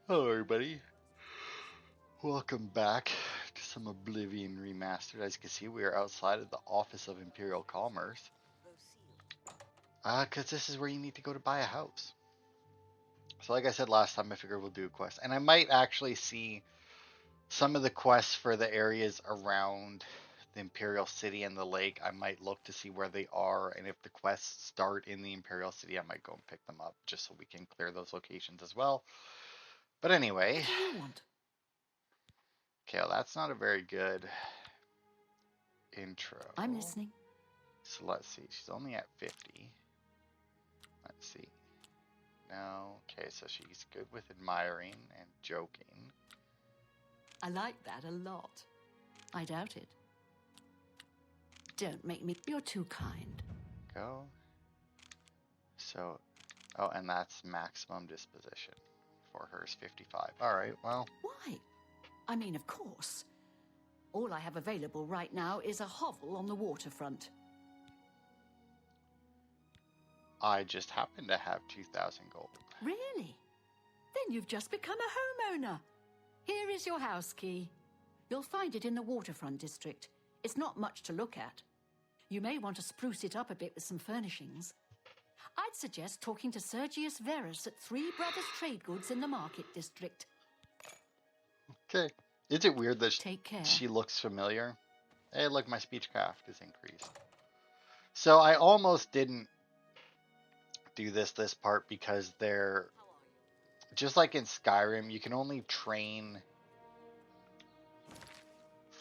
Hello, everybody. Welcome back to some Oblivion Remastered. As you can see, we are outside of the Office of Imperial Commerce. Because this is where you need to go to buy a house. So like I said last time, I figured we'll do a quest. And I might actually see some of the quests for the areas around the Imperial City and the lake. I might look to see where they are. And if the quests start in the Imperial City, I might go and pick them up just so we can clear those locations as well. But anyway. What do you want? Okay, well, that's not a very good intro. I'm listening. So let's see. She's only at 50. Let's see. No. Okay, so she's good with admiring and joking. I like that a lot. I doubt it. Don't make me. You're too kind. Go. So, oh, and that's maximum disposition. For her is 55. All right, well. Why? I mean, of course. All I have available right now is a hovel on the waterfront. I just happen to have 2,000 gold. Really? Then you've just become a homeowner. Here is your house key. You'll find it in the waterfront district. It's not much to look at. You may want to spruce it up a bit with some furnishings. I'd suggest talking to Sergius Verus at Three Brothers Trade Goods in the Market District. Okay. Is it weird that Take care. She looks familiar? Hey, look, my speechcraft is increased. So I almost didn't do this part because they're just like in Skyrim, you can only train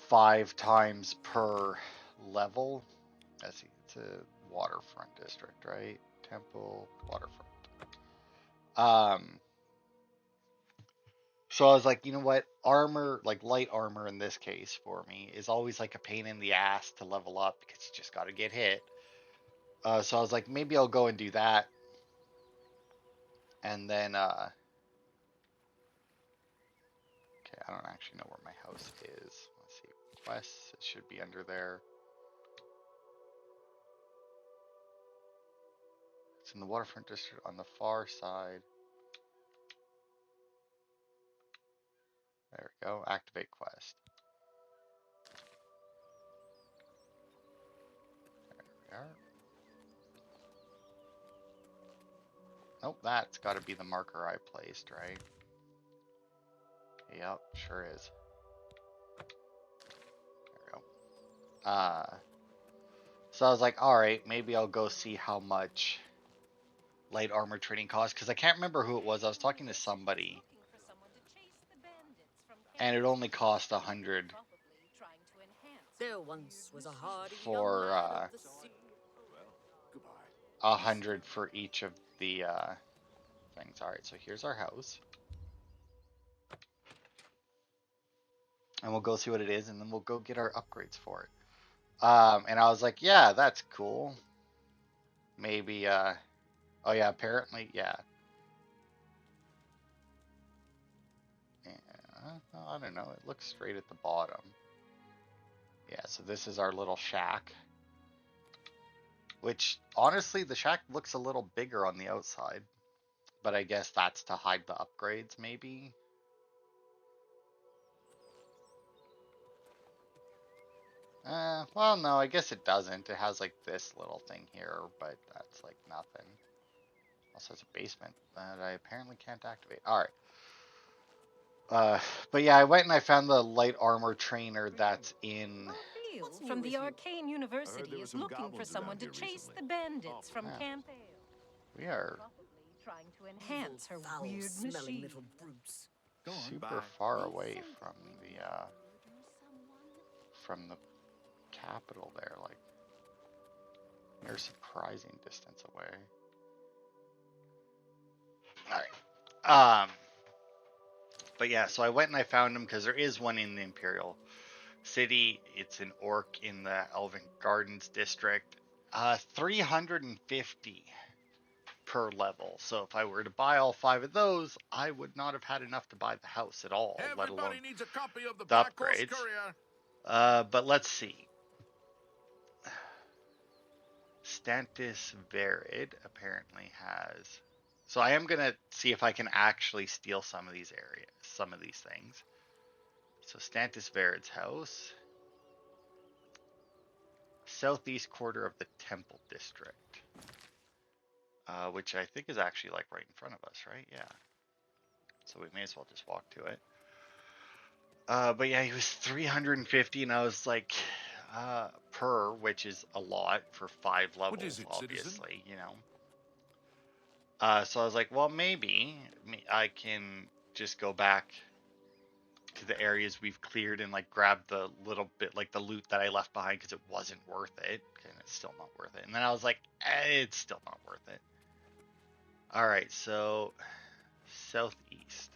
5 times per level. Let's see, it's a waterfront district, right? Temple, waterfront. So I was like, you know what? Armor, like light armor in this case for me, is always like a pain in the ass to level up because you just got to get hit. So I was like, maybe I'll go and do that. And then, okay, I don't actually know where my house is. Let's see, quests, it should be under there. It's in the waterfront district on the far side. There we go, activate quest. There we are. Nope, that's got to be the marker I placed, right? Yep, sure is. There we go. So I was like, all right, maybe I'll go see how much light armor training costs, because I can't remember who it was. I was talking to somebody, and it only cost 100 There once was a hardy for 100 for each of the things. All right, so here's our house, and we'll go see what it is, and then we'll go get our upgrades for it. And I was like, yeah, that's cool. Maybe, oh yeah, apparently, yeah. I don't know, it looks straight at the bottom. Yeah, so this is our little shack. Which, honestly, the shack looks a little bigger on the outside. But I guess that's to hide the upgrades, maybe? Well, no, I guess it doesn't. It has, like, this little thing here, but that's, like, nothing. Also has a basement that I apparently can't activate. Alright. But yeah, I went and I found the light armor trainer that's in... from the Arcane University is looking for someone to chase the bandits from Camp Ale. We are Trying to enhance her weird machine. Little brutes. super far away from the capital there, like near surprising distance away. Alright. But yeah, so I went and I found him because there is one in the Imperial City. It's an orc in the Elven Gardens district. 350 per level. So if I were to buy all 5 of those, I would not have had enough to buy the house at all, let alone needs a copy of the upgrades. But let's see. Stantis Verid apparently has So I am going to see if I can actually steal some of these areas, some of these things. So Stantis Verid's house. Southeast quarter of the Temple District. Which I think is actually like right in front of us, right? Yeah. So we may as well just walk to it. But yeah, he was 350 and I was like, per, which is a lot for 5 levels, what is it, obviously, citizen? You know. So I was like, well, maybe I can just go back to the areas we've cleared and like grab the little bit, like the loot that I left behind because it wasn't worth it. And it's still not worth it. And then I was like, it's still not worth it. All right, so southeast.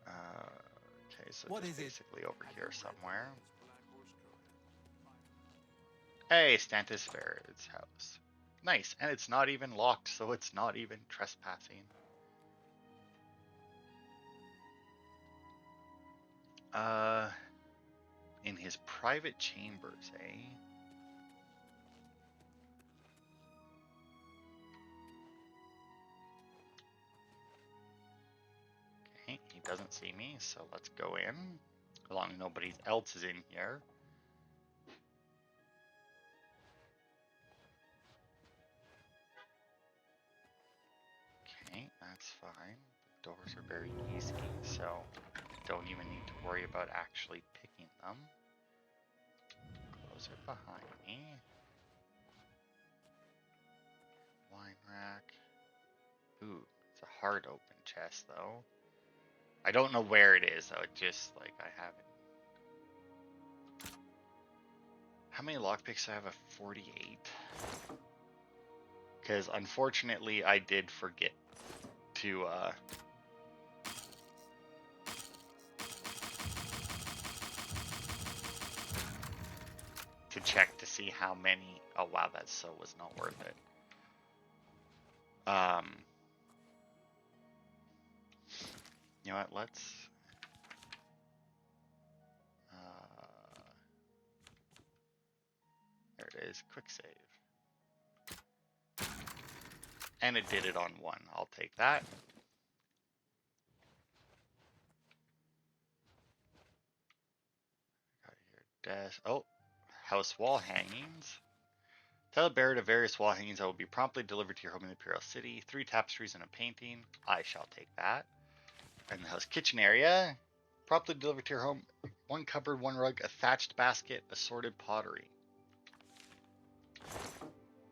Okay, so what just basically it? Over here somewhere. Hey, Stantis Verid's house. Nice, and it's not even locked, so it's not even trespassing. In his private chambers, eh? Okay, he doesn't see me, so let's go in. As long as nobody else is in here. Okay, that's fine. The doors are very easy, so don't even need to worry about actually picking them. Close it behind me. Wine rack. Ooh, it's a hard open chest though. I don't know where it is though, it just like I haven't. How many lockpicks do I have? A 48. Because unfortunately I did forget to check to see how many. Oh wow, that so was not worth it. You know what, let's there it is, quick save. And it did it on 1. I'll take that. Got here desk. Oh, house wall hangings. Tell the bearer to various wall hangings that will be promptly delivered to your home in the Imperial City. 3 tapestries and a painting. I shall take that. And the house kitchen area. Promptly delivered to your home. 1 cupboard, 1 rug, a thatched basket, assorted pottery.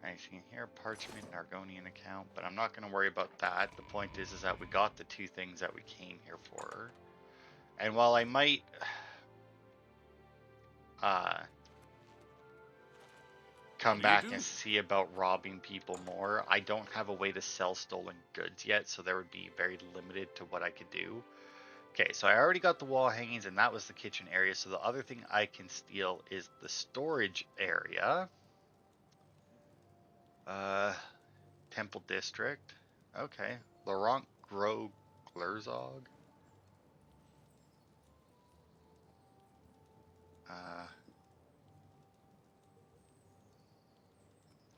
Anything here? Parchment, Argonian account. But I'm not going to worry about that. The point is that we got the 2 things that we came here for. And while I might come back and see about robbing people more, I don't have a way to sell stolen goods yet, so there would be very limited to what I could do. Okay, so I already got the wall hangings, and that was the kitchen area, so the other thing I can steal is the storage area. Temple District. Okay. Laurent Glerzog.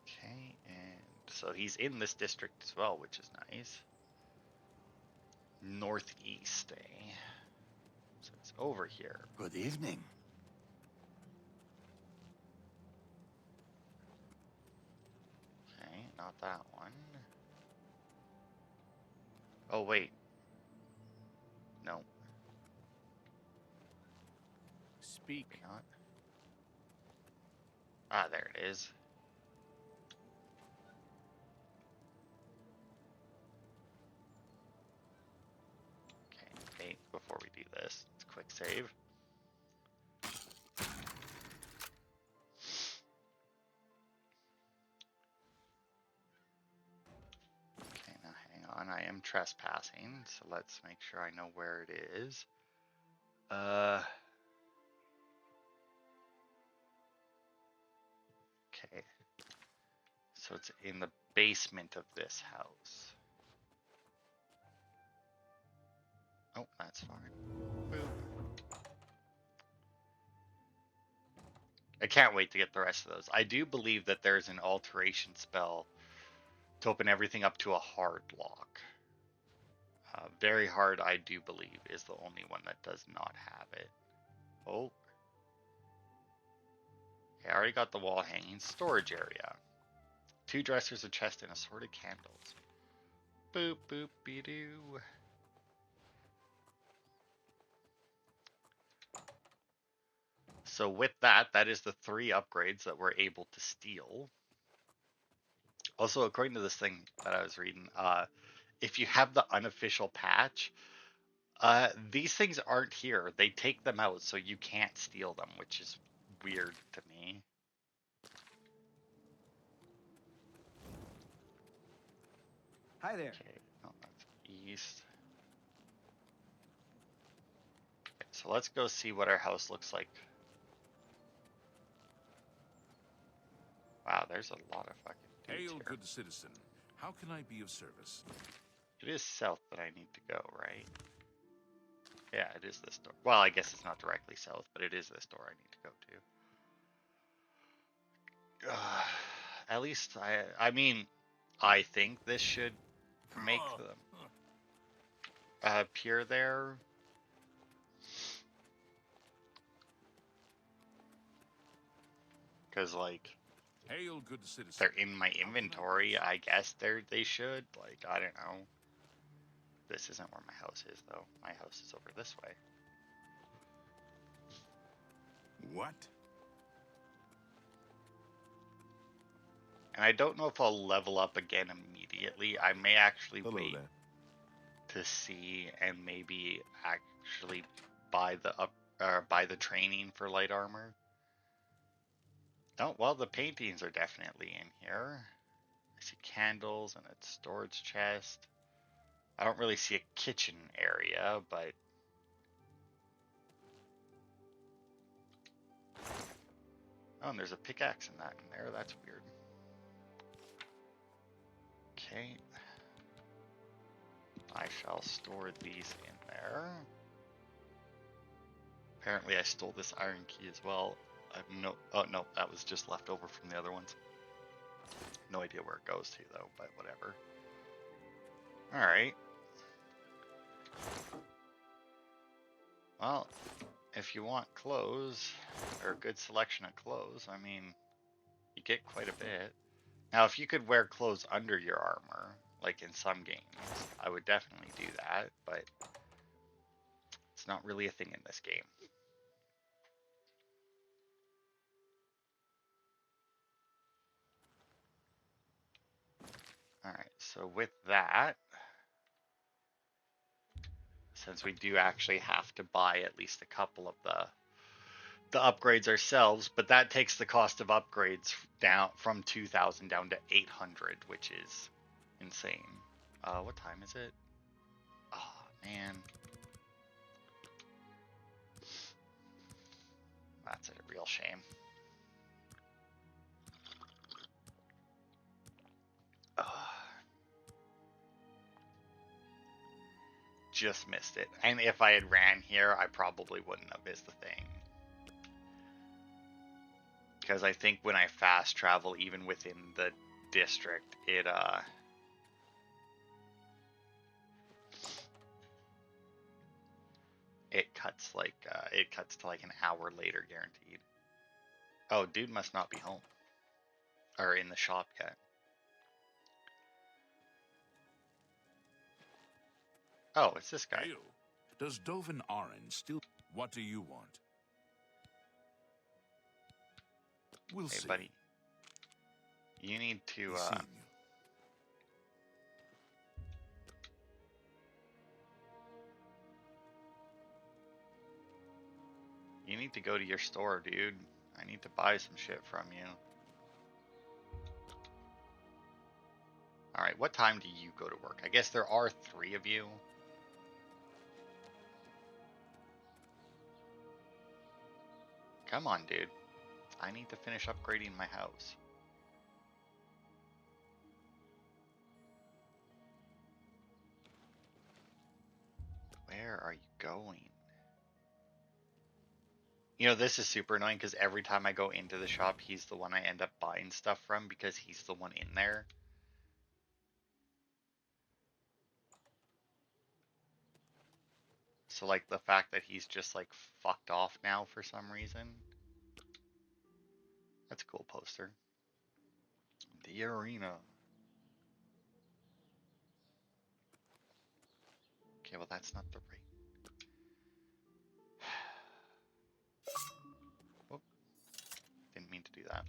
Okay, and so he's in this district as well, which is nice. Northeast, eh? So it's over here. Good evening. Okay, not that one. Oh, wait. No. Speak. Not. Ah, there it is. Okay, wait, before we do this, let's quick save. Okay, now hang on, I am trespassing, so let's make sure I know where it is. Okay. So it's in the basement of this house. Oh, that's fine. Boop. I can't wait to get the rest of those. I do believe that there's an alteration spell to open everything up to a hard lock. Very hard, I do believe, is the only one that does not have it. Oh. Okay, I already got the wall hanging. Storage area. 2 dressers, a chest, and assorted candles. Boop, boop, be doo. So with that, that is the 3 upgrades that we're able to steal. Also, according to this thing that I was reading, if you have the unofficial patch, these things aren't here. They take them out, so you can't steal them, which is weird to me. Hi there. Okay, oh, that's east. Okay, so let's go see what our house looks like. Wow, there's a lot of fucking dudes Hail, here. good citizen. How can I be of service? It is south that I need to go, right? Yeah, it is this door. Well, I guess it's not directly south, but it is this door I need to go to. At least I mean, I think this should make them appear there. Because, like, Hail, good citizen. they're in my inventory. I guess they should. Like, I don't know. This isn't where my house is, though. My house is over this way. What? And I don't know if I'll level up again immediately. I may actually wait to see and maybe actually buy the training for light armor. Oh, well, the paintings are definitely in here. I see candles and a storage chest. I don't really see a kitchen area, but... Oh, and there's a pickaxe in there. That's weird. Okay. I shall store these in there. Apparently I stole this iron key as well. I have no... Oh, no, that was just left over from the other ones. No idea where it goes to, though, but whatever. Alright. Well, if you want clothes, or a good selection of clothes, I mean, you get quite a bit. Now, if you could wear clothes under your armor, like in some games, I would definitely do that, but it's not really a thing in this game. Alright, so with that, since we do actually have to buy at least a couple of the upgrades ourselves, but that takes the cost of upgrades down from 2,000 down to 800, which is insane. What time is it? Oh, man. That's a real shame. Just missed it. And if I had ran here, I probably wouldn't have missed the thing. Because I think when I fast travel, even within the district, it cuts to like an hour later, guaranteed. Oh, dude must not be home or in the shop yet. Oh, it's this guy. Hail. Does Dovin Orange still... What do you want? We'll Hey, see. buddy. You need to, you need to go to your store, dude. I need to buy some shit from you. Alright, what time do you go to work? I guess there are 3 of you. Come on, dude. I need to finish upgrading my house. Where are you going? You know, this is super annoying because every time I go into the shop, he's the one I end up buying stuff from because he's the one in there. So, like, the fact that he's just, like, fucked off now for some reason. That's a cool poster. The arena. Okay, well, that's not the right. Whoop. Didn't mean to do that.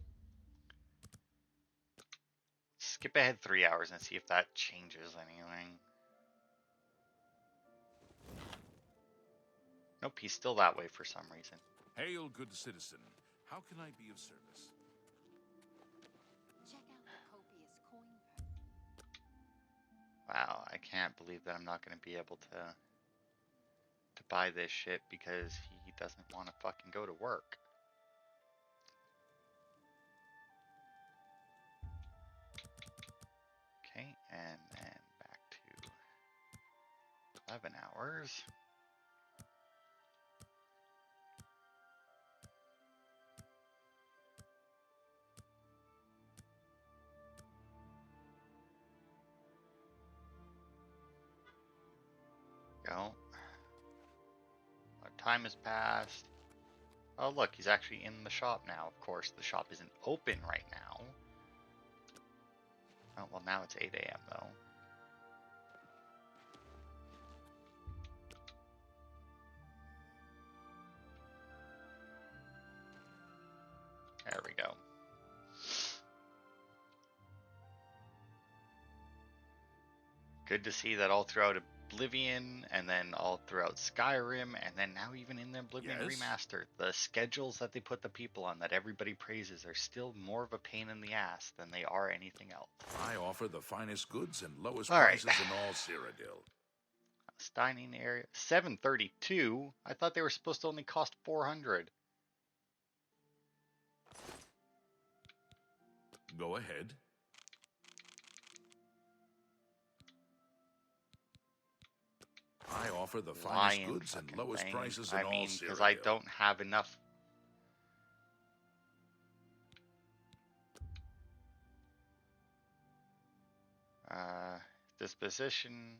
Skip ahead 3 hours and see if that changes anything. Nope, he's still that way for some reason. Hail, good citizen. How can I be of service? Check out the copious coin. Wow, I can't believe that I'm not going to be able to buy this shit because he doesn't want to fucking go to work. Okay, and then back to 11 hours. Go. Time has passed. Oh, look, he's actually in the shop now. Of course, the shop isn't open right now. Oh, well, now it's 8 a.m. though. There we go. Good to see that all throughout Oblivion, and then all throughout Skyrim, and then now even in the Oblivion Remastered, the schedules that they put the people on that everybody praises are still more of a pain in the ass than they are anything else. I offer the finest goods and lowest prices in all Cyrodiil. Dining area, 732. I thought they were supposed to only cost 400. Go ahead. I offer the finest goods and lowest prices in all Cyrodiil. Because I don't have enough. Disposition.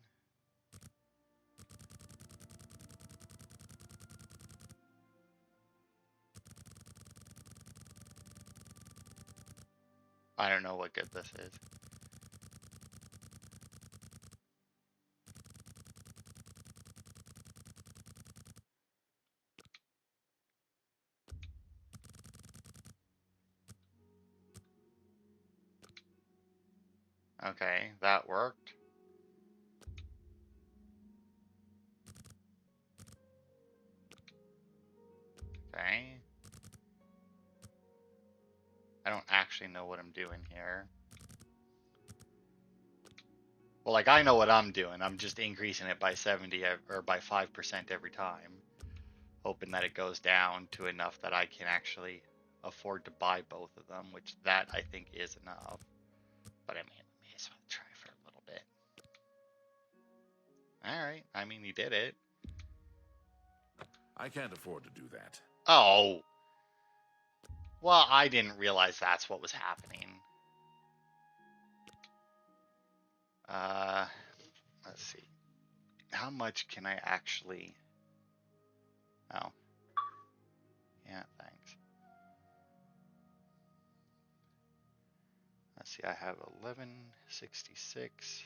I don't know what good this is. Okay, that worked. Okay. I don't actually know what I'm doing here. Well, like, I know what I'm doing. I'm just increasing it by 70 or by 5% every time, hoping that it goes down to enough that I can actually afford to buy both of them, which that I think is enough. But I mean, I may as well try for a little bit. All right. I mean, he did it. I can't afford to do that. Oh. Well, I didn't realize that's what was happening. Let's see. How much can I actually... Oh. Yeah, thanks. Let's see, I have 1166.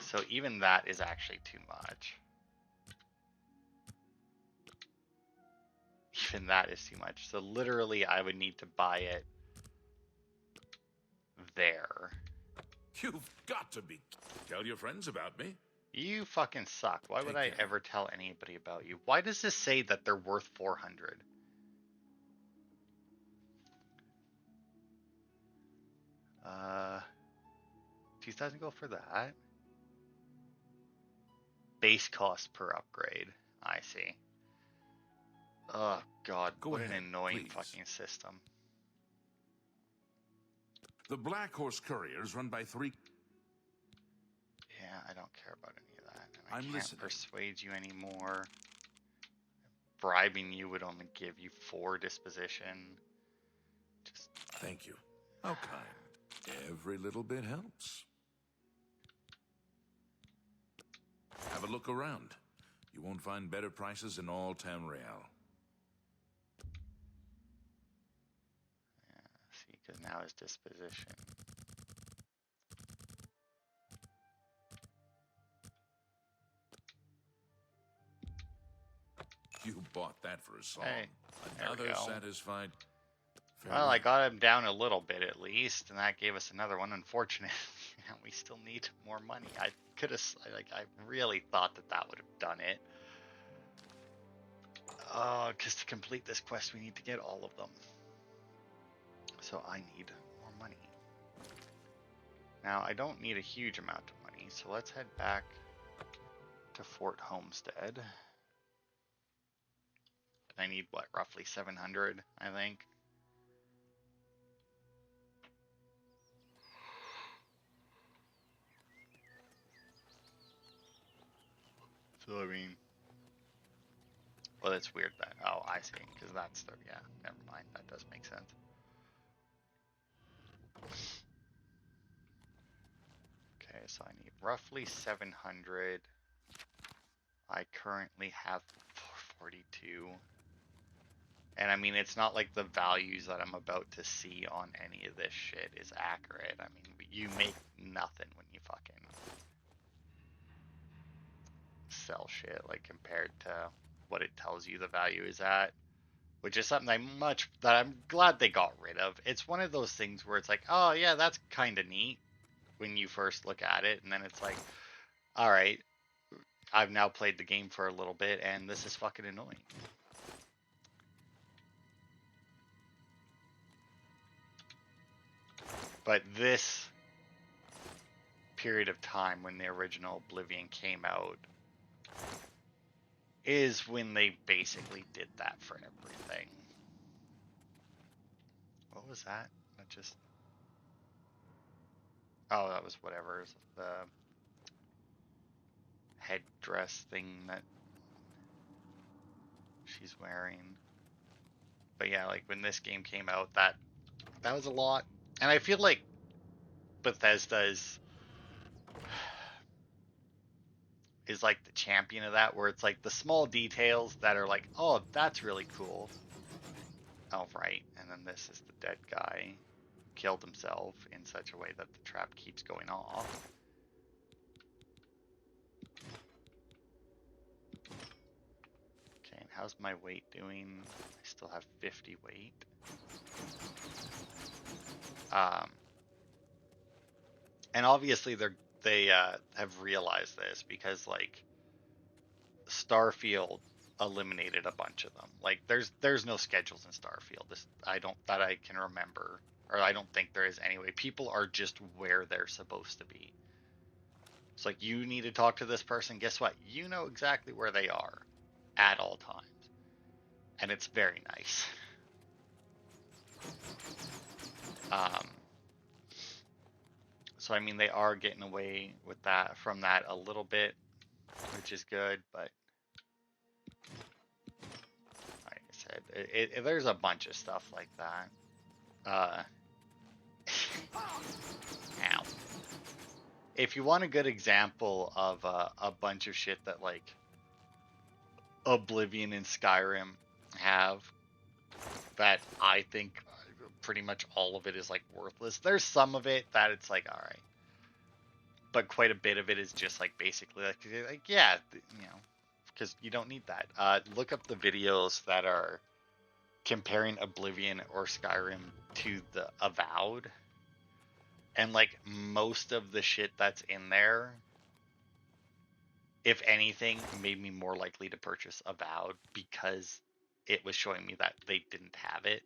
So even that is actually too much. Even that is too much. So literally I would need to buy it there. You've got to be... Tell your friends about me. You fucking suck. Why would I ever tell anybody about you? Why does this say that they're worth 400? Uh, 2,000 go for that. Base cost per upgrade. I see. Oh god, what an annoying fucking system. The Black Horse Couriers run by 3... Yeah, I don't care about any of that. And I can't persuade you anymore. Bribing you would only give you 4 disposition. Just... Thank you. How kind. Every little bit helps. Have a look around. You won't find better prices in all Tamriel. See, because now his disposition. You bought that for a song. Hey, Another satisfied. Well, I got him down a little bit at least, and that gave us another one. Unfortunately, we still need more money. I could have, like, I really thought that that would have done it. Because to complete this quest, we need to get all of them. So I need more money. Now, I don't need a huge amount of money, so let's head back to Fort Homestead. I need, what, roughly 700, I think. So, I mean... Well, it's weird that... Oh, I see, because that's the... Yeah, never mind. That does make sense. Okay, so I need roughly 700. I currently have 442. And I mean, it's not like the values that I'm about to see on any of this shit is accurate. I mean, you make nothing when you fucking sell shit, like, compared to what it tells you the value is at. Which is something that I'm glad they got rid of. It's one of those things where it's like, oh yeah, that's kind of neat when you first look at it, and then it's like, all right, I've now played the game for a little bit, and this is fucking annoying. But this period of time when the original Oblivion came out is when they basically did that for everything. What was that? That just... Oh, that was whatever. The headdress thing that she's wearing. But yeah, like when this game came out, that was a lot. And I feel like Bethesda is like the champion of that, where it's like the small details that are like, oh, that's really cool. Oh, right. And then this is the dead guy who killed himself in such a way that the trap keeps going off. Okay, and how's my weight doing? I still have 50 weight. And obviously they have realized this because, like, Starfield eliminated a bunch of them. Like, there's no schedules in Starfield. That I can remember, or I don't think there is anyway. People are just where they're supposed to be. It's like, you need to talk to this person. Guess what? You know exactly where they are at all times, and it's very nice. So I mean, they are getting away with that from that a little bit, which is good, but like I said, there's a bunch of stuff like that. Ow. If you want a good example of a bunch of shit that, like, Oblivion and Skyrim have, that I think pretty much all of it is, like, worthless. There's some of it that it's like, all right, but quite a bit of it is just, like, basically like yeah, you know, because you don't need that. Look up the videos that are comparing Oblivion or Skyrim to the Avowed, and, like, most of the shit that's in there, if anything, made me more likely to purchase Avowed because it was showing me that they didn't have it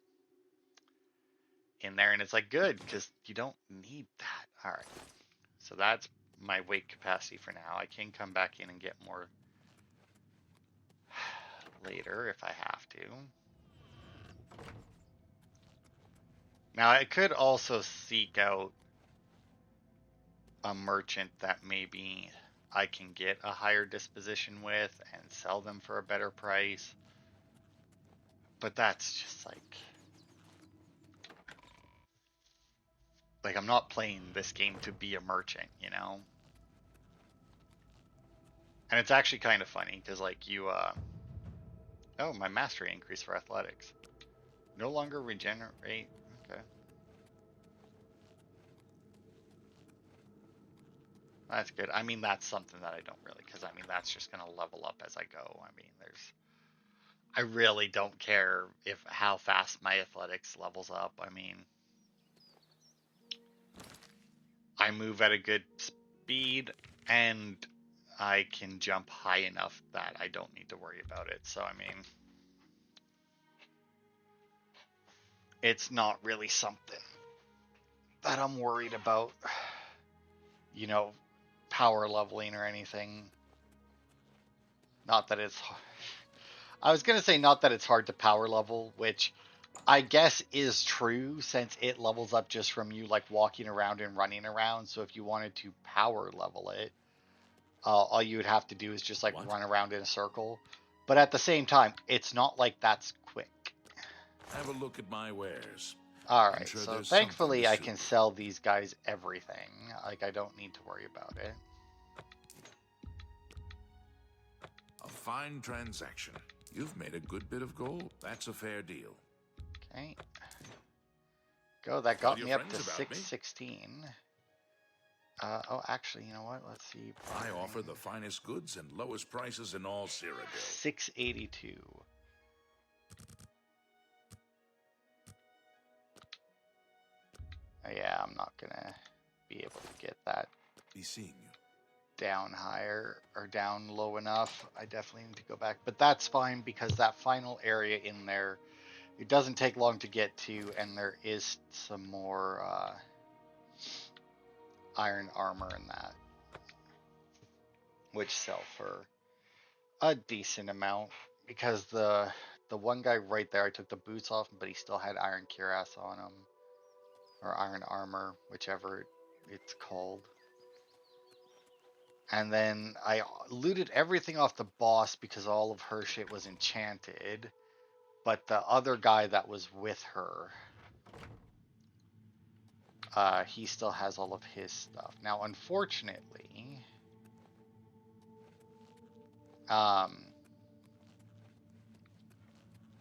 in there. And it's like, good, because you don't need that. All right. So that's my weight capacity for now. I can come back in and get more later if I have to. Now, I could also seek out a merchant that maybe I can get a higher disposition with and sell them for a better price. But that's just like I'm not playing this game to be a merchant, you know? And it's actually kind of funny because, like, you, oh, my mastery increase for athletics. No longer regenerate. Okay. That's good. I mean, that's something that I don't really, because I mean, that's just going to level up as I go. I mean, I really don't care if how fast my athletics levels up. I mean, I move at a good speed and I can jump high enough that I don't need to worry about it. So, I mean, it's not really something that I'm worried about, you know, power leveling or anything. Not that it's, I was going to say not that it's hard to power level, which I guess is true since it levels up just from you like walking around and running around. So if you wanted to power level it, all you would have to do is just like run around in a circle. But at the same time, it's not like that's quick. Have a look at my wares. Alright, Sure so thankfully I can you. sell these guys everything. Like, I don't need to worry about it. A fine transaction. You've made a good bit of gold. That's a fair deal. Okay. Go, that got me up to 616. Oh, actually, you know what? Let's see. I offer the finest goods and lowest prices in all Cyrodiil. 682. Yeah, I'm not gonna be able to get that Be seeing you down higher or down low enough. I definitely need to go back, but that's fine because that final area in there, it doesn't take long to get to, and there is some more iron armor in that, which sell for a decent amount because the one guy right there, I took the boots off, but he still had iron cuirass on him, or iron armor, whichever it's called. And then I looted everything off the boss because all of her shit was enchanted. But the other guy that was with her, he still has all of his stuff. Now, unfortunately,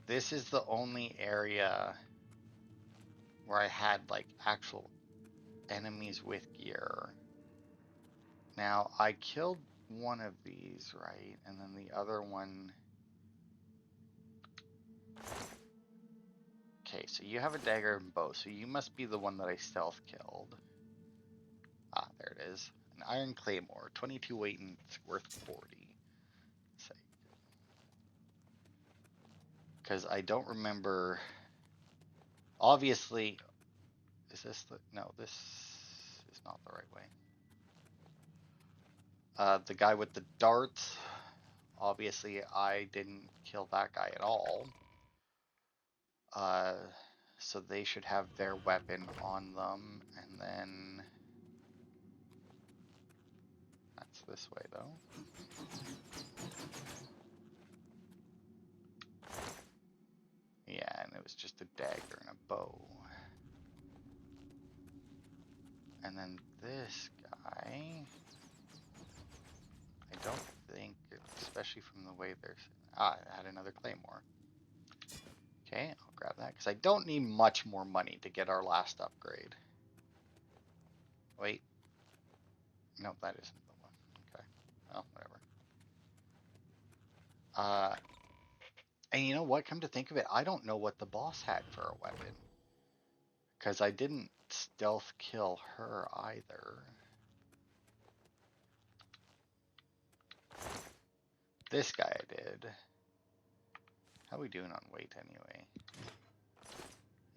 this is the only area where I had like actual enemies with gear. Now, I killed one of these, right? And then the other one... Okay, so you have a dagger and bow, so you must be the one that I stealth killed. Ah, there it is. An iron claymore, 22 weight and it's worth 40. Because I don't remember... Obviously... Is this the... No, this is not the right way. The guy with the darts... Obviously, I didn't kill that guy at all. So they should have their weapon on them, and then... That's this way, though. Yeah, and it was just a dagger and a bow. And then this guy... I don't think, especially from the way there's... Ah, I had another claymore. Okay, I'll grab that, because I don't need much more money to get our last upgrade. Wait. Nope, that isn't the one. Okay. Well, whatever. And you know what? Come to think of it, I don't know what the boss had for a weapon. Because I didn't stealth kill her either. This guy I did. How are we doing on weight anyway?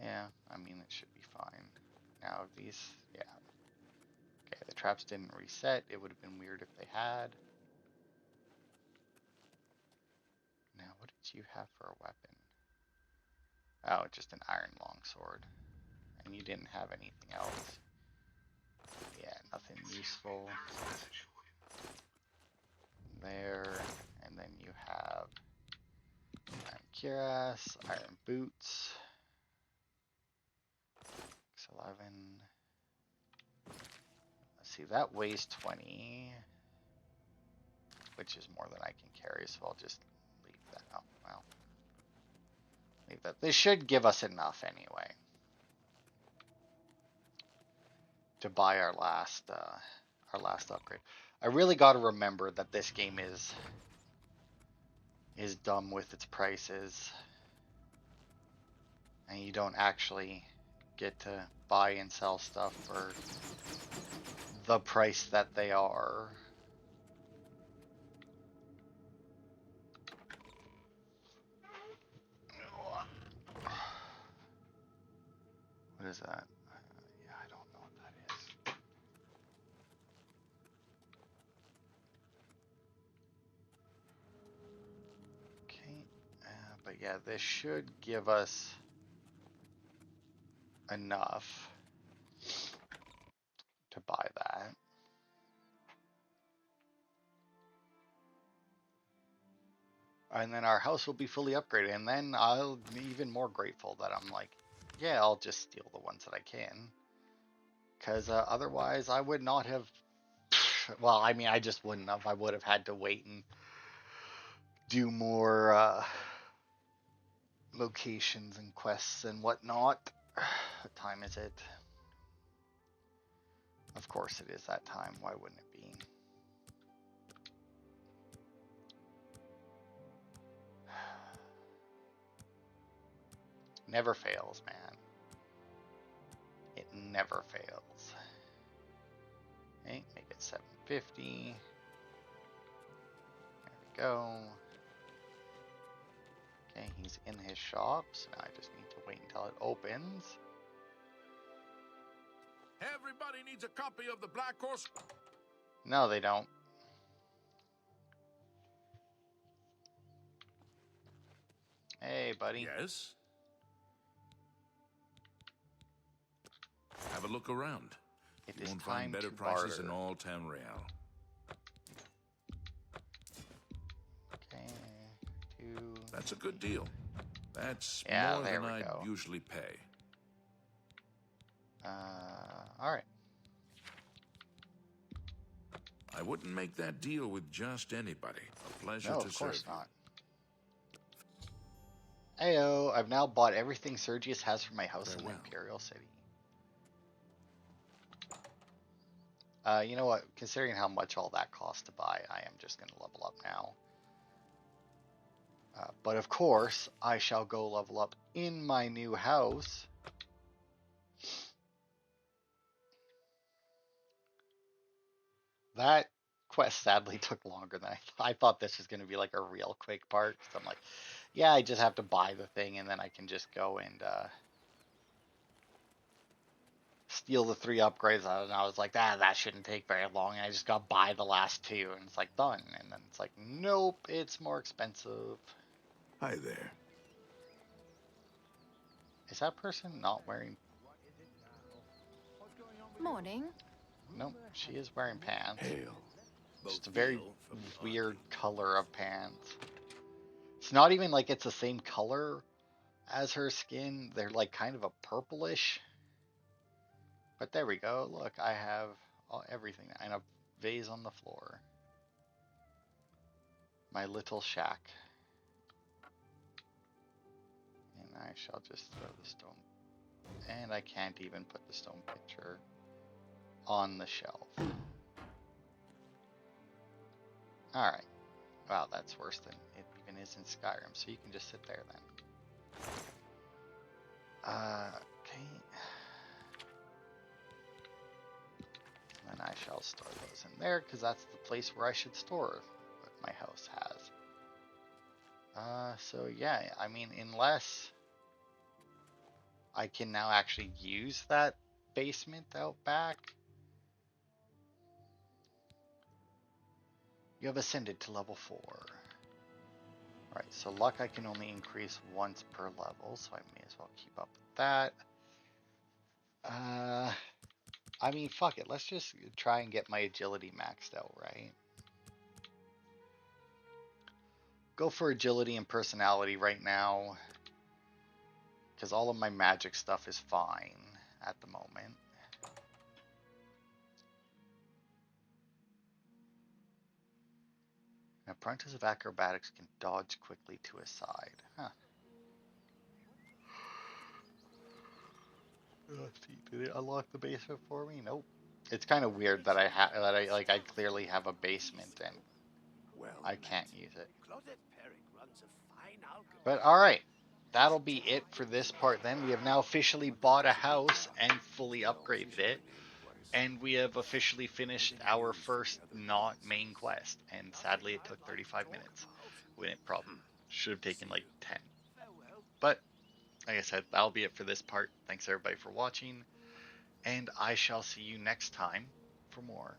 Yeah, I mean, it should be fine. Now, these, yeah. Okay, the traps didn't reset. It would have been weird if they had. Now, what did you have for a weapon? Oh, just an iron longsword. And you didn't have anything else. Yeah, nothing useful. There, and then you have iron cuirass, iron boots. 11. Let's see, that weighs 20. which is more than I can carry, so I'll just leave that. Oh, well, leave that. This should give us enough anyway to buy our last upgrade. I really got to remember that this game is dumb with its prices, and you don't actually get to buy and sell stuff for the price that they are. What is that? Yeah, I don't know what that is. Okay, but yeah, this should give us enough to buy that. And then our house will be fully upgraded, and then I'll be even more grateful that I'm like, yeah, I'll just steal the ones that I can. Because otherwise I would not have, well, I mean, I just wouldn't have. I would have had to wait and do more locations and quests and whatnot. What time is it? Of course it is that time. Why wouldn't it be? Never fails, man. It never fails. Okay, make it 750. There we go. Okay, he's in his shop, so now I just need to wait until it opens. Everybody needs a copy of the Black Horse. No, they don't. Hey, buddy. Yes? Have a look around. It You is won't time find better to prices barter. in all Tamriel. Okay, 2. That's a good deal. That's Yeah, more there than we I'd go. usually pay. All right. I wouldn't make that deal with just anybody. A pleasure No, to of course serve not. Heyo, I've now bought everything Sergius has for my house in the Farewell. Imperial City. You know what? Considering how much all that costs to buy, I am just going to level up now. But of course, I shall go level up in my new house. That quest sadly took longer than I thought this was going to be like a real quick part. So I'm like, yeah, I just have to buy the thing and then I can just go and steal the 3 upgrades. And I was like, that shouldn't take very long. And I just got to buy the last 2 and it's like done. And then it's like, nope, it's more expensive. Hi there. Is that person not wearing? Morning. Nope, she is wearing pants. Hail. Just a very weird color of pants. It's not even like it's the same color as her skin. They're like kind of a purplish. But there we go. Look, I have everything and a vase on the floor. My little shack. And I shall just throw the stone. And I can't even put the stone picture on the shelf. Alright. Wow, that's worse than it even is in Skyrim. So you can just sit there then. Okay. And I shall store those in there because that's the place where I should store what my house has. So yeah, I mean, unless I can now actually use that basement out back. You have ascended to level 4. Right, so luck I can only increase once per level, so I may as well keep up with that. I mean, fuck it. Let's just try and get my agility maxed out, right? Go for agility and personality right now, because all of my magic stuff is fine at the moment. Apprentice of Acrobatics can dodge quickly to a side. Huh. Let's see, did it unlock the basement for me? Nope. It's kind of weird that I clearly have a basement and I can't use it. But alright. That'll be it for this part then. We have now officially bought a house and fully upgraded it. And we have officially finished our first not main quest. And sadly it took 35 minutes. When it probably should have taken like 10. But like I said, that'll be it for this part. Thanks everybody for watching. And I shall see you next time for more.